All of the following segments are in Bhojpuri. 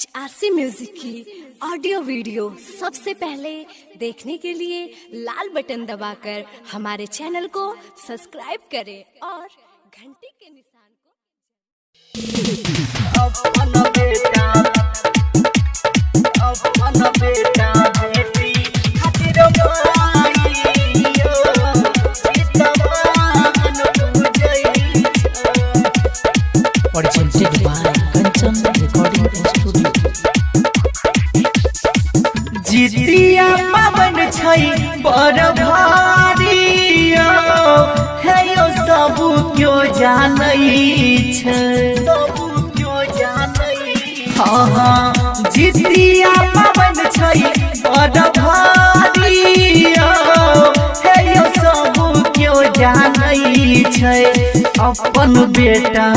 HRC म्यूजिक की ऑडियो वीडियो सबसे पहले देखने के लिए लाल बटन दबाकर हमारे चैनल को सब्सक्राइब करें और घंटी के निशान को presented by Kanchan Recording Studio. Jitiya पावन छै बड़ भारी है यो सब क्यों जानै छै हाँ हाँ जितिया पावन छै बड़ भारी है यो सब क्यों जानै छै अपन बेटा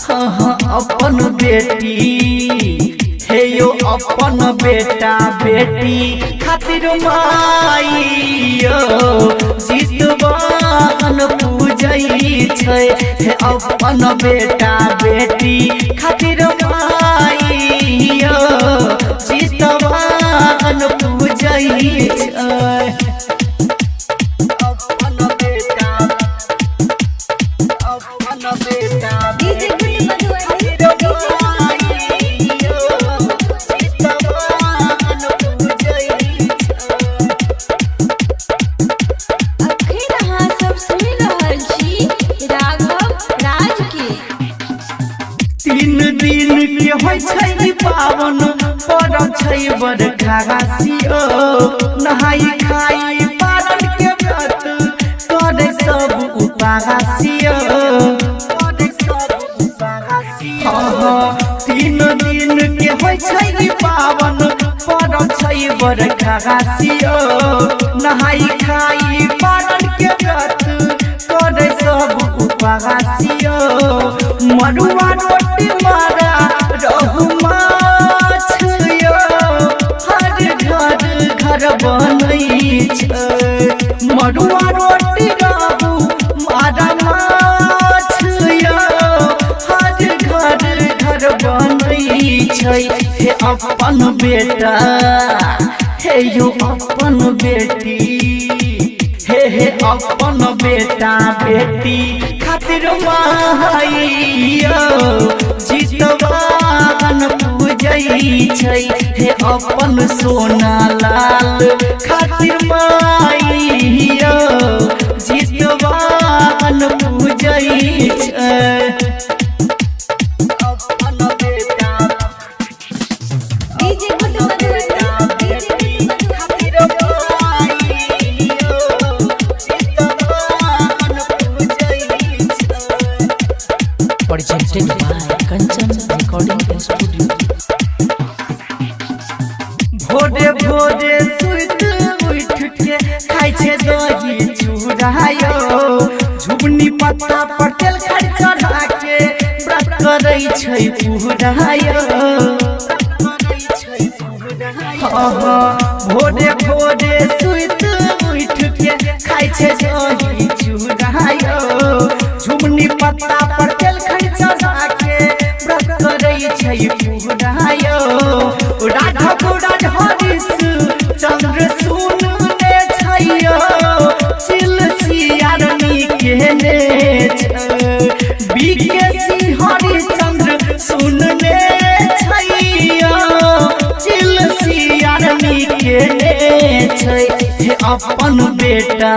हाँ हाँ अपन बेटी हे यो अपन बेटा बेटी खातिर माइयो जितवान पूजै छै हे अपन बेटा बेटी खातिर माइयो जितवान पूजै छै तीन दिन के होय छै पावन पर्व छै बरखा गासियो नहाई खाई पारण के व्रत करे सब उपासियो तीन दिन के होय छै पावन पर्व छै बरखा गासियो नहाई खाई पारण के व्रत करे सब उपासियो मरुआ रोटी मारा रहु माछ यो हर घर घर बनै छै मरुआ रोटी रहु मारा माछ यो हर घर घर बनै छै हे अपन बेटा हे यो अपन बेटी हे हे अपन बेटा बेटी खातिर माइयो जितवान पूजै छै हे अपन सोना लाल खातिर माइयो जितवान पूजै छै Presented by Kanchan Recording Studio. भोरे भोरे सुत उठ के खाइ छै दही चूड़ा यो झुमनी पत्ता पर तेल खर चढ़ा के व्रत करै छै पूरा यो भोरे भोरे सुत उठ के खाइ छै दही चूड़ा यो झुमनी पत्ता पर तेल खर चढ़ा के व्रत करै छै पूरा यो राघव हरिश चंद्र सुनने छैयो चिलसियारनी केने बीकेसी हरिश्चंद्र सुनने छैयो चिलसियारनी केने छै हे अपन बेटा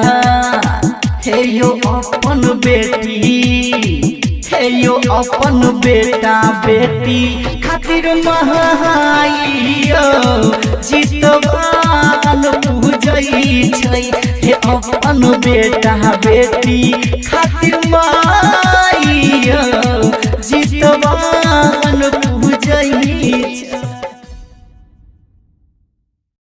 हे यो अपन बेटी हे यो अपन बेटा बेटी खातिर माइयो जितवान पूजै छै हे अपन बेटा बेटी खातिर